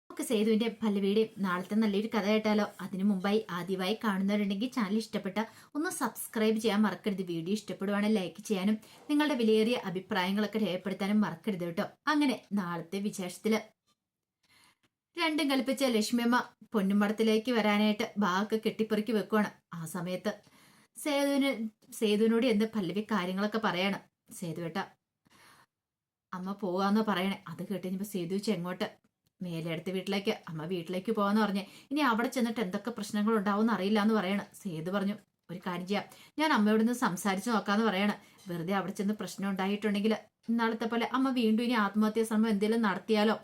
നമുക്ക് സേതുവിന്റെ പല്ലവിയുടെയും നാളത്തെ നല്ലൊരു കഥ കേട്ടാലോ? അതിനു മുമ്പായി ആദ്യമായി കാണുന്നവരുണ്ടെങ്കിൽ ചാനൽ ഇഷ്ടപ്പെട്ട ഒന്ന് സബ്സ്ക്രൈബ് ചെയ്യാൻ മറക്കരുത്. വീഡിയോ ഇഷ്ടപ്പെടുവാണെങ്കിൽ ലൈക്ക് ചെയ്യാനും നിങ്ങളുടെ വിലയേറിയ അഭിപ്രായങ്ങളൊക്കെ രേഖപ്പെടുത്താനും മറക്കരുത് കേട്ടോ. അങ്ങനെ നാളത്തെ വിശേഷത്തില് രണ്ടും കൽപ്പിച്ച ലക്ഷ്മിയമ്മ പൊന്നുമടത്തിലേക്ക് വരാനായിട്ട് ബാഗൊക്കെ കെട്ടിപ്പെറുക്കി വെക്കുവാണ്. ആ സമയത്ത് സേതുവിനോട് എന്ത് പല്ലവി കാര്യങ്ങളൊക്കെ പറയാണ്. സേതുവേട്ട അമ്മ പോവാന്ന് പറയണേ. അത് കേട്ടുകഴിഞ്ഞപ്പോ സേതു ചെങ്ങോട്ട് മേലെ അടുത്ത വീട്ടിലേക്ക് അമ്മ വീട്ടിലേക്ക് പോവാന്ന് പറഞ്ഞേ. ഇനി അവിടെ ചെന്നിട്ട് എന്തൊക്കെ പ്രശ്നങ്ങൾ ഉണ്ടാവും അറിയില്ല എന്ന് പറയണ. സേതു പറഞ്ഞു, ഒരു കാര്യം ചെയ്യാം, ഞാൻ അമ്മയോട് നിന്ന് സംസാരിച്ച് നോക്കാന്ന് പറയണ. വെറുതെ അവിടെ ചെന്ന് പ്രശ്നം ഉണ്ടായിട്ടുണ്ടെങ്കിൽ ഇന്നാളത്തെ പോലെ അമ്മ വീണ്ടും ഇനി ആത്മഹത്യാ ശ്രമം എന്തെങ്കിലും നടത്തിയാലോ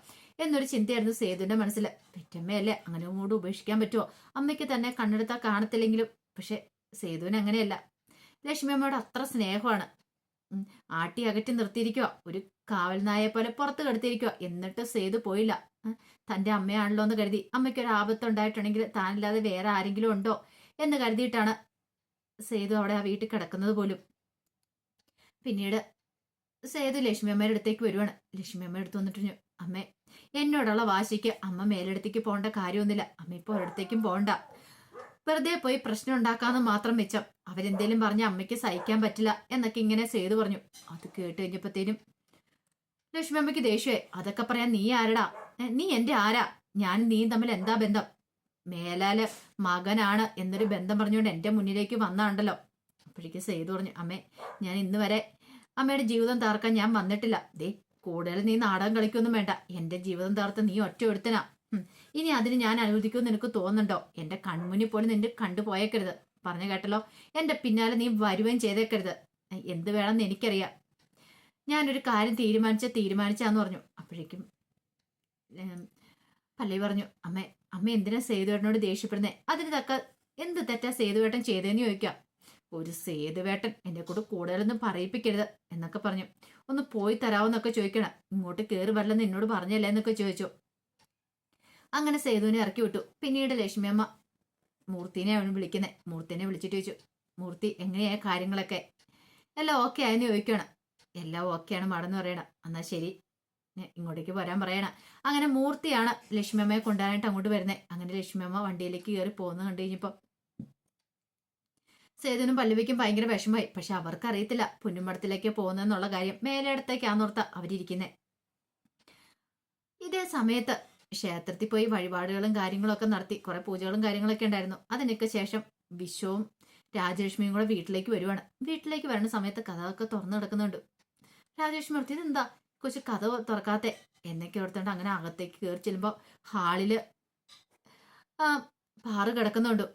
എന്നൊരു ചിന്തയായിരുന്നു സേതുവിന്റെ മനസ്സിൽ. പെറ്റമ്മയല്ലേ, അങ്ങനെ കൂടെ ഉപേക്ഷിക്കാൻ പറ്റുമോ? അമ്മയ്ക്ക് തന്നെ കണ്ണെടുത്താൽ കാണത്തില്ലെങ്കിലും. പക്ഷെ സേതുവിന് അങ്ങനെയല്ല. ലക്ഷ്മി അമ്മയോട് അത്ര സ്നേഹമാണ്. ആട്ടി അകറ്റി നിർത്തിയിരിക്കുക, ഒരു കാവൽ നായെ പോലെ പുറത്ത് കെടുത്തിരിക്കുക. എന്നിട്ട് സേതു പോയില്ല. തന്റെ അമ്മയാണല്ലോ എന്ന് കരുതി. അമ്മയ്ക്കൊരു ആപത്തുണ്ടായിട്ടുണ്ടെങ്കിൽ താനില്ലാതെ വേറെ ആരെങ്കിലും ഉണ്ടോ എന്ന് കരുതിയിട്ടാണ് സേതു അവിടെ ആ വീട്ടിൽ കിടക്കുന്നത് പോലും. പിന്നീട് സേതു ലക്ഷ്മി അമ്മയുടെ അടുത്തേക്ക് വരുവാണ്. ലക്ഷ്മി അമ്മ എടുത്തു വന്നിട്ട്, അമ്മേ, എന്നോടുള്ള വാശിക്ക് അമ്മ മേലെടുത്തേക്ക് പോകേണ്ട കാര്യമൊന്നുമില്ല. അമ്മ ഇപ്പോൾ ഒരിടത്തേക്കും പോകണ്ട. വെറുതെ പോയി പ്രശ്നം ഉണ്ടാക്കാന്ന് മാത്രം വെച്ചം. അവരെന്തേലും പറഞ്ഞ അമ്മയ്ക്ക് സഹിക്കാൻ പറ്റില്ല എന്നൊക്കെ ഇങ്ങനെ സേതു പറഞ്ഞു. അത് കേട്ട് കഴിഞ്ഞപ്പോഴത്തേനും ലക്ഷ്മി അമ്മയ്ക്ക് ദേഷ്യമായി. അതൊക്കെ പറയാൻ നീ ആരടാ? നീ എന്റെ ആരാ? ഞാൻ നീയും തമ്മിൽ എന്താ ബന്ധം? മേലാല് മകനാണ് എന്നൊരു ബന്ധം പറഞ്ഞുകൊണ്ട് എന്റെ മുന്നിലേക്ക് വന്നാണ്ടല്ലോ. അപ്പോഴേക്കും സേതു പറഞ്ഞു, അമ്മേ, ഞാൻ ഇന്ന് വരെ അമ്മയുടെ ജീവിതം തകർക്കാൻ ഞാൻ വന്നിട്ടില്ല. ദേ, കൂടുതൽ നീ നാടകം കളിക്കൊന്നും വേണ്ട. എന്റെ ജീവിതം തകർത്ത് നീ ഒറ്റ ഒരുത്തനാ. ഇനി അതിന് ഞാൻ അനുവദിക്കുമെന്ന് നിനക്ക് തോന്നുന്നുണ്ടോ? എന്റെ കൺമുന്നിൽ പോലും നിന്റെ കണ്ടുപോയേക്കരുത്. പറഞ്ഞു കേട്ടല്ലോ. എന്റെ പിന്നാലെ നീ വരുകയും ചെയ്തേക്കരുത്. എന്ത് വേണമെന്ന് എനിക്കറിയാം. ഞാനൊരു കാര്യം തീരുമാനിച്ചാന്ന് പറഞ്ഞു. അപ്പോഴേക്കും പല്ലവി പറഞ്ഞു, അമ്മ എന്തിനാ സേതുവേട്ടനോട് ദേഷ്യപ്പെടുന്നേ? അതിന് തക്ക എന്ത് തെറ്റാ സേതുവേട്ടൻ ചെയ്തതെന്ന് ചോദിക്കാം. ഒരു സേതുവേട്ടൻ എന്നെ കൂടെ കൂടുതലൊന്നും പറയിപ്പിക്കരുത് എന്നൊക്കെ പറഞ്ഞു. ഒന്ന് പോയി തരാമെന്നൊക്കെ ചോദിക്കണം. ഇങ്ങോട്ട് കയറി വരലെന്ന് എന്നോട് പറഞ്ഞല്ലേ എന്നൊക്കെ ചോദിച്ചു. അങ്ങനെ സേതുവിനെ ഇറക്കി വിട്ടു. പിന്നീട് ലക്ഷ്മി അമ്മ മൂർത്തിനെ അവന് വിളിക്കുന്നത്. മൂർത്തിനെ വിളിച്ചിട്ട് ചോദിച്ചു, മൂർത്തി, എങ്ങനെയായ കാര്യങ്ങളൊക്കെ? എല്ലാം ഓക്കെ ആയെന്ന് ചോദിക്കണം. എല്ലാം ഓക്കെയാണ് മാഡെന്ന് പറയണം. എന്നാ ശരി, ഇങ്ങോട്ടേക്ക് വരാൻ പറയണം. അങ്ങനെ മൂർത്തിയാണ് ലക്ഷ്മി അമ്മയെ കൊണ്ടുവരാനായിട്ട് അങ്ങോട്ട് വരുന്നത്. അങ്ങനെ ലക്ഷ്മി അമ്മ വണ്ടിയിലേക്ക് കയറി പോകുന്നത് കണ്ടു കഴിഞ്ഞപ്പോ സേതുവിനും പല്ലവിക്കും ഭയങ്കര വിഷമമായി. പക്ഷെ അവർക്ക് അറിയത്തില്ല പൊന്നുമടത്തിലേക്ക് പോകുന്നെന്നുള്ള കാര്യം. മേലേടത്തേക്കാന്നോർത്ത അവരിയ്ക്കുന്നത്. ഇതേ സമയത്ത് ക്ഷേത്രത്തിൽ പോയി വഴിപാടുകളും കാര്യങ്ങളൊക്കെ നടത്തി. കുറെ പൂജകളും കാര്യങ്ങളൊക്കെ ഉണ്ടായിരുന്നു. അതിനൊക്കെ ശേഷം വിശ്വവും രാജലക്ഷ്മിയും കൂടെ വീട്ടിലേക്ക് വരുവാണ്. വീട്ടിലേക്ക് വരുന്ന സമയത്ത് കഥകളൊക്കെ തുറന്നു കിടക്കുന്നുണ്ട്. രാജലക്ഷ്മി ഓർത്തി, ഇതെന്താ കൊച്ചു കഥ തുറക്കാത്തെ എന്നൊക്കെ ഓർത്തുകൊണ്ട് അങ്ങനെ അകത്തേക്ക് കയറി ചെല്ലുമ്പോ ഹാളില് പാറ് കിടക്കുന്നുണ്ട്.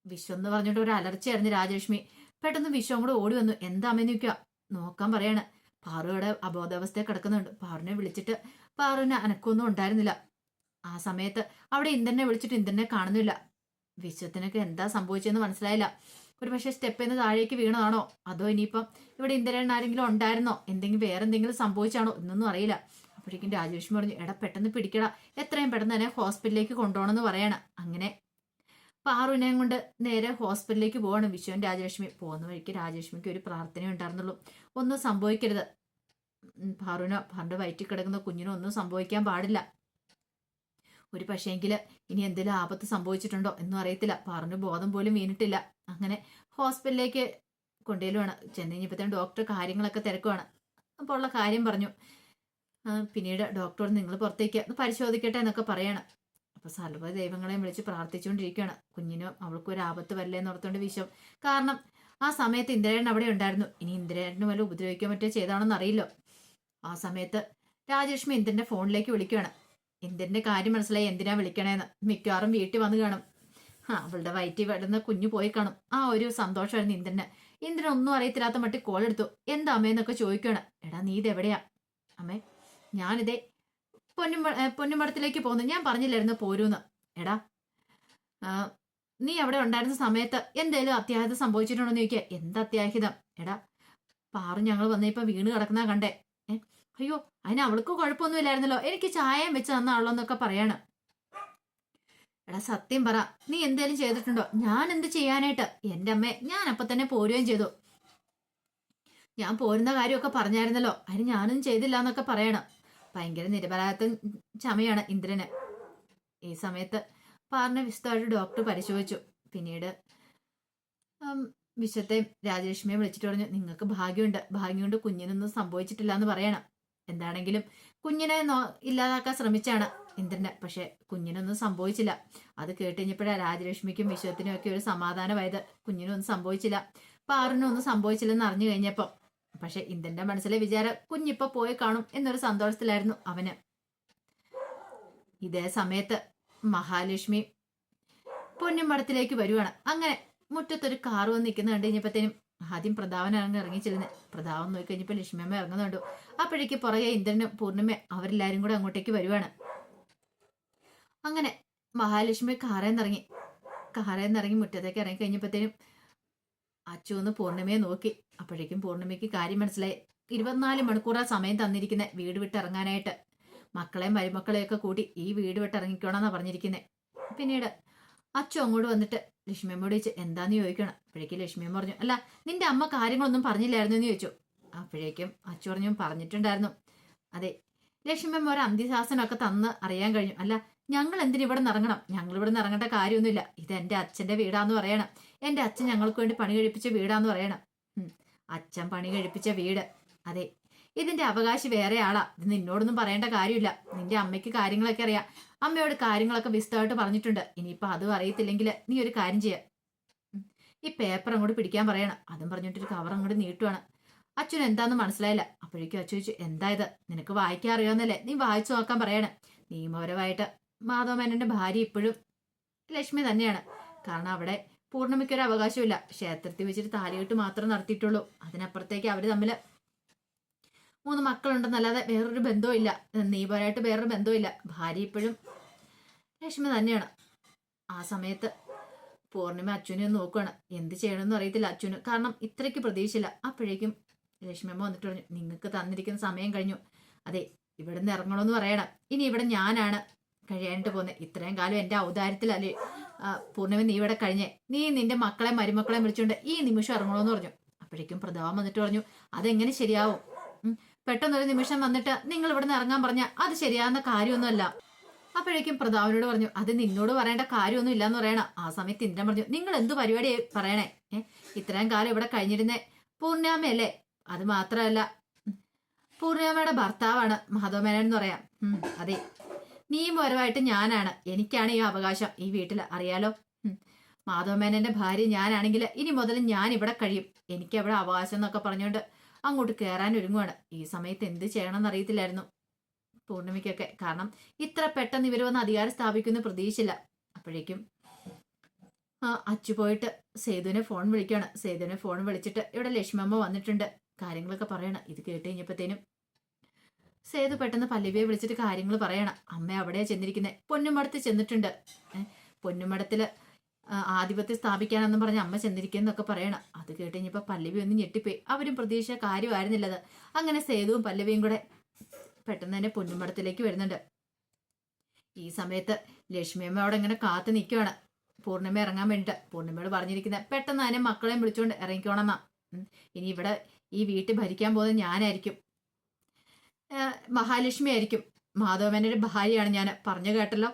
വിശ്വം എന്ന് പറഞ്ഞിട്ട് ഒരു അലർച്ചയായിരുന്നു രാജലക്ഷ്മി. പെട്ടെന്ന് വിശ്വം കൂടെ ഓടി വന്നു. എന്താ അമ്മേന്ന് ചോദിക്കുക. നോക്കാൻ പറയാണ്. പാറുവിടെ അബോധാവസ്ഥയിൽ കിടക്കുന്നുണ്ട്. പാറുവിനെ വിളിച്ചിട്ട് പാറുവിന് അനക്കൊന്നും ഉണ്ടായിരുന്നില്ല. ആ സമയത്ത് അവിടെ ഇന്ദ്രനെ വിളിച്ചിട്ട് ഇന്ദ്രനെ കാണുന്നില്ല. വിശ്വത്തിനൊക്കെ എന്താ സംഭവിച്ചതെന്ന് മനസ്സിലായില്ല. ഒരു പക്ഷേ സ്റ്റെപ്പിൽ നിന്ന് താഴേക്ക് വീണതാണോ, അതോ ഇനിയിപ്പം ഇവിടെ ഇന്ദ്രൻ ആരെങ്കിലും ഉണ്ടായിരുന്നോ, വേറെ എന്തെങ്കിലും സംഭവിച്ചാണോ എന്നൊന്നും അറിയില്ല. അപ്പോഴേക്കും രാജലക്ഷ്മി പറഞ്ഞു, എടാ പെട്ടെന്ന് പിടിക്കടാ, എത്രയും പെട്ടെന്ന് തന്നെ ഹോസ്പിറ്റലിലേക്ക് കൊണ്ടുപോകണമെന്ന് പറയാണ്. അങ്ങനെ പാറുവിനെയും കൊണ്ട് നേരെ ഹോസ്പിറ്റലിലേക്ക് പോവാണ് വിശ്വൻ രാജലക്ഷ്മി. പോകുന്ന വഴിക്ക് രാജലക്ഷ്മിക്ക് ഒരു പ്രാർത്ഥന ഉണ്ടായിരുന്നുള്ളൂ, ഒന്നും സംഭവിക്കരുത്. പാറുവിന്റെ വയറ്റിൽ കിടക്കുന്ന കുഞ്ഞിനോ ഒന്നും സംഭവിക്കാൻ പാടില്ല. ഒരു പക്ഷേങ്കില് ഇനി എന്തെങ്കിലും ആപത്ത് സംഭവിച്ചിട്ടുണ്ടോ എന്നും അറിയത്തില്ല. പാറുവിന് ബോധം പോലും വീണിട്ടില്ല. അങ്ങനെ ഹോസ്പിറ്റലിലേക്ക് കൊണ്ടുപോയിലുമാണ്. ചെന്ന് കഴിഞ്ഞപ്പോഴത്തേനും ഡോക്ടർ കാര്യങ്ങളൊക്കെ തിരക്കുവാണ്. അപ്പോൾ ഉള്ള കാര്യം പറഞ്ഞു. പിന്നീട് ഡോക്ടറോട് നിങ്ങൾ പുറത്തേക്ക് പരിശോധിക്കട്ടെ എന്നൊക്കെ പറയാണ്. അപ്പൊ സർവ്വ ദൈവങ്ങളെയും വിളിച്ച് പ്രാർത്ഥിച്ചുകൊണ്ടിരിക്കുകയാണ്. കുഞ്ഞിനും അവൾക്കും ഒരു ആപത്ത് വരില്ലെന്ന് ഓർത്തുകൊണ്ട് വിശ്വം. കാരണം ആ സമയത്ത് ഇന്ദ്രൻ അവിടെ ഉണ്ടായിരുന്നു. ഇനി ഇന്ദ്രനെ വല്ല ഉപദ്രവിക്കാൻ പറ്റിയോ ചെയ്താണെന്ന് അറിയില്ലോ. ആ സമയത്ത് രാജലക്ഷ്മി ഇന്ദ്രന്റെ ഫോണിലേക്ക് വിളിക്കുകയാണ്. ഇന്ദ്രന്റെ കാര്യം മനസ്സിലായി, എന്തിനാ വിളിക്കണേന്ന്. മിക്കവാറും വീട്ടിൽ വന്ന് കാണും. അവളുടെ വയറ്റിൽ വരുന്ന കുഞ്ഞു പോയി കാണും. ആ ഒരു സന്തോഷമായിരുന്നു ഇന്ദ്രന്. ഇന്ദ്രൻ ഒന്നും അറിയത്തില്ലാത്ത മട്ടി കോൾ എടുത്തു. എന്താ അമ്മയെന്നൊക്കെ ചോദിക്കുകയാണ്. എടാ നീ ഇതെവിടെയാ? അമ്മേ, ഞാനിതേ പൊന്നുമടത്തിലേക്ക് പോകുന്നു. ഞാൻ പറഞ്ഞില്ലായിരുന്നു പോരൂന്ന്. എടാ, നീ അവിടെ ഉണ്ടായിരുന്ന സമയത്ത് എന്തേലും അത്യാഹിതം സംഭവിച്ചിട്ടുണ്ടോ എന്ന് ചോദിക്കുക. എന്ത് അത്യാഹിതം? എടാ, പാറു ഞങ്ങൾ വന്നപ്പോ വീണ് കിടക്കുന്ന കണ്ടേ. അയ്യോ, അതിന് അവൾക്ക് കുഴപ്പമൊന്നും ഇല്ലായിരുന്നല്ലോ, എനിക്ക് ചായം വെച്ച് തന്നാണല്ലോ എന്നൊക്കെ പറയാണ്. എടാ സത്യം പറ, നീ എന്തേലും ചെയ്തിട്ടുണ്ടോ? ഞാൻ എന്ത് ചെയ്യാനായിട്ട്? എന്റെ അമ്മേ, ഞാൻ അപ്പൊ തന്നെ പോരുകയും ചെയ്തു. ഞാൻ പോരുന്ന കാര്യമൊക്കെ പറഞ്ഞായിരുന്നല്ലോ, അതിന് ഞാനൊന്നും ചെയ്തില്ല എന്നൊക്കെ പറയണം. ഭയങ്കര നിരപരാധത്വം ചമയാണ് ഇന്ദ്രന്. ഈ സമയത്ത് പാറിനെ വിശദമായിട്ട് ഡോക്ടർ പരിശോധിച്ചു. പിന്നീട് വിശ്വത്തെയും രാജലക്ഷ്മിയെ വിളിച്ചിട്ട് പറഞ്ഞു, നിങ്ങൾക്ക് ഭാഗ്യമുണ്ട്, ഭാഗ്യം കൊണ്ട് കുഞ്ഞിനൊന്നും സംഭവിച്ചിട്ടില്ല എന്ന് പറയണം. എന്താണെങ്കിലും കുഞ്ഞിനെ ഇല്ലാതാക്കാൻ ശ്രമിച്ചാണ് ഇന്ദ്രന്, പക്ഷെ കുഞ്ഞിനൊന്നും സംഭവിച്ചില്ല. അത് കേട്ടുകഴിഞ്ഞപ്പോഴാണ് രാജലക്ഷ്മിക്കും വിശ്വത്തിനും ഒക്കെ ഒരു സമാധാനമായത്. കുഞ്ഞിനൊന്നും സംഭവിച്ചില്ല, പാറിനും ഒന്നും സംഭവിച്ചില്ലെന്ന് അറിഞ്ഞു കഴിഞ്ഞപ്പം. പക്ഷെ ഇന്ദ്രന്റെ മനസ്സിലെ വിചാരം കുഞ്ഞിപ്പോ പോയി കാണും എന്നൊരു സന്തോഷത്തിലായിരുന്നു അവന്. ഇതേ സമയത്ത് മഹാലക്ഷ്മി പൊന്നുമടത്തിലേക്ക് വരുവാണ്. അങ്ങനെ മുറ്റത്തൊരു കാറ് വന്ന് നിൽക്കുന്ന കണ്ടു കഴിഞ്ഞപ്പോഴത്തേനും ആദ്യം പ്രതാപനാണ് ഇറങ്ങിച്ചിരുന്നത്. പ്രതാപം നോക്കി കഴിഞ്ഞപ്പോൾ ലക്ഷ്മിയമ്മ ഇറങ്ങുന്നുണ്ടു. അപ്പോഴേക്ക് പുറകെ ഇന്ദ്രനും പൂർണ്ണിമ അവരെല്ലാരും കൂടെ അങ്ങോട്ടേക്ക് വരുവാണ്. അങ്ങനെ മഹാലക്ഷ്മി കാറേന്നിറങ്ങി മുറ്റത്തേക്ക് ഇറങ്ങി കഴിഞ്ഞപ്പോഴത്തേനും അച്ചു ഒന്ന് പൂർണ്ണിമയെ നോക്കി. അപ്പോഴേക്കും പൂർണ്ണിമയ്ക്ക് കാര്യം മനസ്സിലായി. 24 മണിക്കൂറാ സമയം തന്നിരിക്കുന്നത് വീട് വിട്ടിറങ്ങാനായിട്ട്. മക്കളെയും മരുമക്കളെയൊക്കെ കൂട്ടി ഈ വീട് വിട്ടിറങ്ങിക്കോണമെന്നാ പറഞ്ഞിരിക്കുന്നത്. പിന്നീട് അച്ചു അങ്ങോട്ട് വന്നിട്ട് ലക്ഷ്മിയമ്മയോട് ചോദിച്ചു, എന്താന്ന് ചോദിക്കണം. അപ്പോഴേക്കും ലക്ഷ്മിയമ്മ പറഞ്ഞു, അല്ല നിന്റെ അമ്മ കാര്യങ്ങളൊന്നും പറഞ്ഞില്ലായിരുന്നു എന്ന് ചോദിച്ചു. അപ്പോഴേക്കും അച്ചു പറഞ്ഞു, പറഞ്ഞിട്ടുണ്ടായിരുന്നു. അതെ, ലക്ഷ്മിയമ്മ ഒരു അന്ത്യശാസനമൊക്കെ തന്ന് അറിയാൻ കഴിഞ്ഞു. അല്ല ഞങ്ങൾ എന്തിനു ഇവിടെ നിറങ്ങണം, ഞങ്ങൾ ഇവിടെ നിറങ്ങേണ്ട കാര്യമൊന്നുമില്ല. ഇത് എൻ്റെ അച്ഛൻ്റെ വീടാന്ന് പറയണം. എൻ്റെ അച്ഛൻ ഞങ്ങൾക്ക് വേണ്ടി പണി കഴിപ്പിച്ച വീടാന്ന് പറയണം. അച്ഛൻ പണി കഴിപ്പിച്ച വീട്, അതെ, ഇതിന്റെ അവകാശി വേറെ ആളാ. ഇത് നിന്നോടൊന്നും പറയേണ്ട കാര്യമില്ല. നിന്റെ അമ്മയ്ക്ക് കാര്യങ്ങളൊക്കെ അറിയാം. അമ്മയോട് കാര്യങ്ങളൊക്കെ വിശദമായിട്ട് പറഞ്ഞിട്ടുണ്ട്. ഇനിയിപ്പൊ അതും അറിയത്തില്ലെങ്കിൽ നീ ഒരു കാര്യം ചെയ്യ, ഈ പേപ്പർ അങ്ങോട്ട് പിടിക്കാൻ പറയണം. അതും പറഞ്ഞിട്ടൊരു കവർ അങ്ങോട്ട് നീട്ടുവാണ്. അച്ഛന് എന്താന്ന് മനസ്സിലായില്ല. അപ്പോഴേക്കും അച്ഛൻ ചോദിച്ചു, എന്താ ഇത്, നിനക്ക് വായിക്കാൻ അറിയാവുന്നല്ലേ, നീ വായിച്ചു നോക്കാൻ പറയണം. നിയമപരമായിട്ട് മാധവമേനന്റെ ഭാര്യ ഇപ്പോഴും ലക്ഷ്മി തന്നെയാണ്. കാരണം അവിടെ പൂർണ്ണിമയ്ക്കൊരു അവകാശമില്ല. ക്ഷേത്രത്തിൽ വെച്ചിട്ട് താലികെട്ട് മാത്രം നടത്തിയിട്ടുള്ളൂ. അതിനപ്പുറത്തേക്ക് അവര് തമ്മിൽ 3 മക്കളുണ്ടെന്നല്ലാതെ വേറൊരു ബന്ധവും ഇല്ല. നീപരമായിട്ട് വേറൊരു ബന്ധവും ഇല്ല. ഭാര്യ ഇപ്പോഴും ലക്ഷ്മി തന്നെയാണ്. ആ സമയത്ത് പൂർണ്ണിമ അച്ഛനെ നോക്കുകയാണ്. എന്ത് ചെയ്യണമെന്ന് അറിയത്തില്ല അച്ഛന്, കാരണം ഇത്രയ്ക്ക് പ്രതീക്ഷയില്ല. അപ്പോഴേക്കും ലക്ഷ്മിയമ്മ വന്നിട്ട് പറഞ്ഞു, നിങ്ങൾക്ക് തന്നിരിക്കുന്ന സമയം കഴിഞ്ഞു. അതെ, ഇവിടെ നിന്ന് ഇറങ്ങണമെന്ന് പറയണം. ഇനി ഇവിടെ ഞാനാണ് കഴിയാനായിട്ട് പോകുന്നത്. ഇത്രയും കാലം എൻ്റെ ഔദാര്യത്തിലല്ലേ പൂർണ്ണിമ നീ ഇവിടെ കഴിഞ്ഞേ. നീ നിന്റെ മക്കളെ മരുമക്കളെ വിളിച്ചുകൊണ്ട് ഈ നിമിഷം ഇറങ്ങണമെന്ന് പറഞ്ഞു. അപ്പോഴേക്കും പ്രതാപം വന്നിട്ട് പറഞ്ഞു, അതെങ്ങനെ ശരിയാവും? പെട്ടെന്നൊരു നിമിഷം വന്നിട്ട് നിങ്ങൾ ഇവിടെ നിന്ന് ഇറങ്ങാൻ പറഞ്ഞാൽ അത് ശരിയാവുന്ന കാര്യമൊന്നുമല്ല. അപ്പോഴേക്കും പ്രതാപനോട് പറഞ്ഞു, അത് നിന്നോട് പറയേണ്ട കാര്യമൊന്നും ഇല്ലാന്ന് പറയണം. ആ സമയത്ത് ഇന്ദ്രൻ പറഞ്ഞു, നിങ്ങൾ എന്ത് പരിപാടി പറയണേ? ഇത്രയും കാലം ഇവിടെ കഴിഞ്ഞിരുന്നേ പൂർണ്ണിമയല്ലേ? അത് മാത്രമല്ല പൂർണ്ണിമയുടെ ഭർത്താവാണ് മാധവമേനൻ എന്ന് പറയാം. അതെ, നിയമപരമായിട്ട് ഞാനാണ്, എനിക്കാണ് ഈ അവകാശം ഈ വീട്ടിൽ, അറിയാലോ. മാധവമേനന്റെ ഭാര്യ ഞാനാണെങ്കിൽ ഇനി മുതൽ ഞാൻ ഇവിടെ കഴിയും. എനിക്ക് അവിടെ അവകാശം എന്നൊക്കെ പറഞ്ഞുകൊണ്ട് അങ്ങോട്ട് കയറാൻ ഒരുങ്ങുവാണ്. ഈ സമയത്ത് എന്ത് ചെയ്യണമെന്ന് അറിയത്തില്ലായിരുന്നു പൂർണ്ണിമയ്ക്കൊക്കെ. കാരണം ഇത്ര പെട്ടെന്ന് ഇവർ വന്ന് അധികാരം സ്ഥാപിക്കുന്ന പ്രതീക്ഷയില്ല. അപ്പോഴേക്കും അച്ചു പോയിട്ട് സേതുവിനെ ഫോൺ വിളിക്കുകയാണ്. സേതുവിനെ ഫോൺ വിളിച്ചിട്ട് ഇവിടെ ലക്ഷ്മമ്മ വന്നിട്ടുണ്ട്, കാര്യങ്ങളൊക്കെ പറയണം. ഇത് കേട്ട് കഴിഞ്ഞപ്പോഴത്തേനും സേതു പെട്ടെന്ന് പല്ലവിയെ വിളിച്ചിട്ട് കാര്യങ്ങൾ പറയണം. അമ്മ അവിടെയാ ചെന്നിരിക്കുന്നത്, പൊന്നുമടത്ത് ചെന്നിട്ടുണ്ട്. പൊന്നുമടത്തില് ആധിപത്യം സ്ഥാപിക്കാനെന്നും പറഞ്ഞ അമ്മ ചെന്നിരിക്കുന്നൊക്കെ പറയണം. അത് കേട്ട് കഴിഞ്ഞപ്പോ പല്ലവി ഒന്ന് ഞെട്ടിപ്പോയി. അവരും പ്രതീക്ഷ കാര്യമായിരുന്നില്ലത്. അങ്ങനെ സേതുവും പല്ലവിയും കൂടെ പെട്ടെന്ന് തന്നെ പൊന്നുമടത്തിലേക്ക് വരുന്നുണ്ട്. ഈ സമയത്ത് ലക്ഷ്മിയമ്മ അവിടെ ഇങ്ങനെ കാത്തു നിൽക്കുവാണ് പൂർണ്ണിമ ഇറങ്ങാൻ വേണ്ടിട്ട്. പൂർണ്ണിമയോട് പറഞ്ഞിരിക്കുന്നത് പെട്ടെന്ന് തന്നെ മക്കളെയും വിളിച്ചുകൊണ്ട് ഇറങ്ങിക്കോണമെന്നാ. ഇനി ഇവിടെ ഈ വീട്ടിൽ ഭരിക്കാൻ പോകുന്നത് ഞാനായിരിക്കും, മഹാലക്ഷ്മി ആയിരിക്കും. മാധവമേനന്റെ ഭാര്യയാണ് ഞാൻ, പറഞ്ഞു കേട്ടല്ലോ.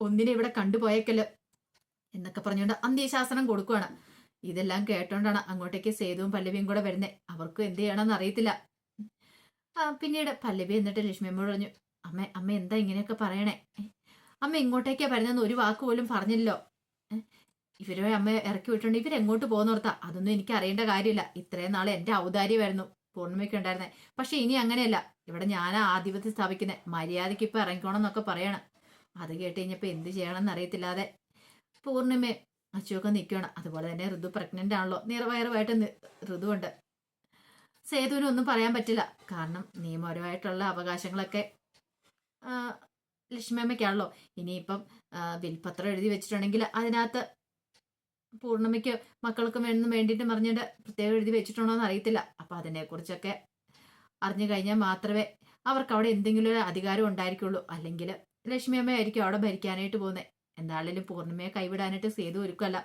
ഒന്നിനെ ഇവിടെ കണ്ടുപോയേക്കല്ലോ എന്നൊക്കെ പറഞ്ഞുകൊണ്ട് അന്ത്യശാസനം കൊടുക്കുവാണ്. ഇതെല്ലാം കേട്ടോണ്ടാണ് അങ്ങോട്ടേക്ക് സേതുവും പല്ലവിയും കൂടെ വരുന്നത്. അവർക്കും എന്ത് ചെയ്യണമെന്ന് അറിയത്തില്ല. പിന്നീട് പല്ലവി എന്നിട്ട് ലക്ഷ്മിയമ്മയോട് പറഞ്ഞു, അമ്മ എന്താ ഇങ്ങനെയൊക്കെ പറയണേ? അമ്മ ഇങ്ങോട്ടേക്കാ വരുന്നതെന്ന് ഒരു വാക്ക് പോലും പറഞ്ഞില്ലല്ലോ. ഇവരെ അമ്മ ഇറക്കി വിട്ടുണ്ട്, ഇവരെങ്ങോട്ട് പോകുന്നോർത്താ? അതൊന്നും എനിക്ക് അറിയേണ്ട കാര്യമില്ല. ഇത്രയും നാളെ എന്റെ ഔദാര്യമായിരുന്നു പൂർണ്ണിമയ്ക്ക് ഉണ്ടായിരുന്നേ. പക്ഷെ ഇനി അങ്ങനെയല്ല, ഇവിടെ ഞാനാ ആധിപത്യം സ്ഥാപിക്കുന്നത്, മര്യാദയ്ക്ക് ഇപ്പൊ ഇറങ്ങിക്കോണം എന്നൊക്കെ പറയണം. അത് കേട്ട് കഴിഞ്ഞപ്പോ എന്ത് ചെയ്യണമെന്ന് അറിയത്തില്ലാതെ പൂർണ്ണിമ അച്ചുവൊക്കെ നിൽക്കുകയാണ്. അതുപോലെ തന്നെ ഋതു പ്രഗ്നന്റ് ആണല്ലോ, നിറവയറുമായിട്ട് ഋതുവുണ്ട്. സേതുവിനും ഒന്നും പറയാൻ പറ്റില്ല. കാരണം നിയമപരമായിട്ടുള്ള അവകാശങ്ങളൊക്കെ ലക്ഷ്മിയമ്മയ്ക്കാണല്ലോ. ഇനിയിപ്പം വിൽപത്രം എഴുതി വെച്ചിട്ടുണ്ടെങ്കിൽ അതിനകത്ത് പൂർണ്ണിമയ്ക്ക് മക്കൾക്ക് വേണ്ടിയിട്ട് പറഞ്ഞിട്ട് പ്രത്യേകം എഴുതി വെച്ചിട്ടുണ്ടോ എന്ന് അറിയത്തില്ല. അപ്പൊ അതിനെക്കുറിച്ചൊക്കെ അറിഞ്ഞു കഴിഞ്ഞാൽ മാത്രമേ അവർക്ക് അവിടെ എന്തെങ്കിലും ഒരു അധികാരം ഉണ്ടായിരിക്കുള്ളൂ. അല്ലെങ്കിൽ ലക്ഷ്മിയമ്മ ആയിരിക്കും അവിടെ ഭരിക്കാനായിട്ട് പോകുന്നത്. എന്തായാലും പൂർണ്ണിമയെ കൈവിടാനായിട്ട് സേതു ഒരുക്കല്ല.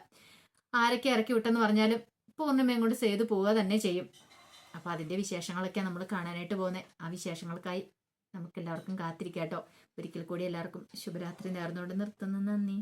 ആരൊക്കെ ഇറക്കി വിട്ടെന്ന് പറഞ്ഞാലും പൂർണ്ണിമയും കൊണ്ട് സേതു പോവുക തന്നെ ചെയ്യും. അപ്പൊ അതിന്റെ വിശേഷങ്ങളൊക്കെ നമ്മൾ കാണാനായിട്ട് പോകുന്നത്. ആ വിശേഷങ്ങൾക്കായി നമുക്ക് എല്ലാവർക്കും കാത്തിരിക്കാട്ടോ. ഒരിക്കൽ കൂടി എല്ലാവർക്കും ശുഭരാത്രി നേർന്നുകൊണ്ട് നിർത്തുന്നു. നന്ദി.